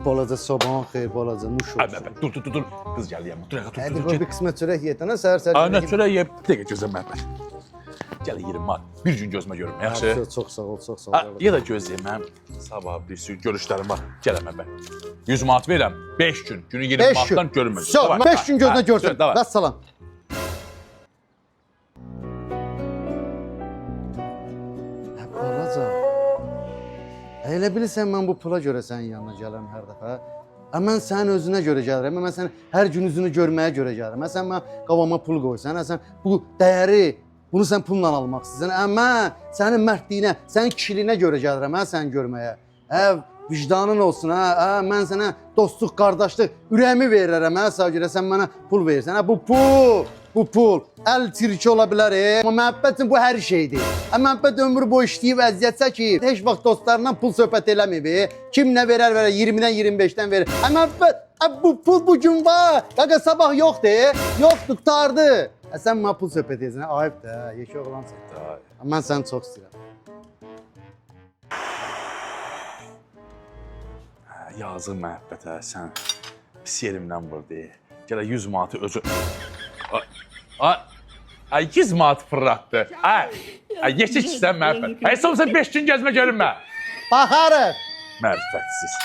Balaca sabahın xeyir, balaca nuş olsun. Dur. Qız gəl yanıma. Dur, Hadi dur. bu bir qismət çörək yedənə səhər-səhər. Ana çörək yeyib, dəqiqə gözlə mənə. Gəl 20 manat. Bir gün gözümə görüm, yaxşı? Çox sağ ol, çox sağ Ha, ol. ya da gözləyim, mən sabah bir sürü görüşlərim var. Gələm mən. 100 manat verirəm, 5 gün. Günü 20 manatdan görünməyəcək. Çox, 5 gün gözünə görsün. Vəssalam. Balaca. Elə bilirsən mən bu pula görə sənin yanına gəlirəm hər dəfə. Mən sənin özünə görə gəlirəm. Mən sənin hər gün üzünü görməyə görə gəlirəm. Sən mən qavama pul qoysan, sən bu dəyəri, bunu sən pulla almaq istəyirsən. Mən sənin mərdliyinə, sənin kişiliyinə görə gəlirəm, sən görməyə. Vicdanın olsun, mən sənə dostluq, qardaşlıq, ürəyimi verirəm, sağ görə sən mənə pul verirsən. Bu pul, əl tirki ola bilər, amma məhəbbət bu hər şeydir. Məhəbbət ömür boyu işləyib, əziyyət çəkib, heç vaxt dostlarından pul söhbət eləməyib. Kim nə verər, 20-dən 25-dən verir. Məhəbbət, bu pul bugün var, qaqa sabah yoxdur, yoxdur, qutardı. Sən mənə pul söhbət edirsən, ayıbdır, yeşə oğlansan. Mən səni çox istəyirəm. Yazıq məhəbbətə, sən pis yerimdən vurdu. Gələ 100 manatı özü... 100 manat fırlatdı. Yeşik istən məhəbbət. Sən 5 gün gəzmə görünmə. Baxarıq. Mərifətsiz.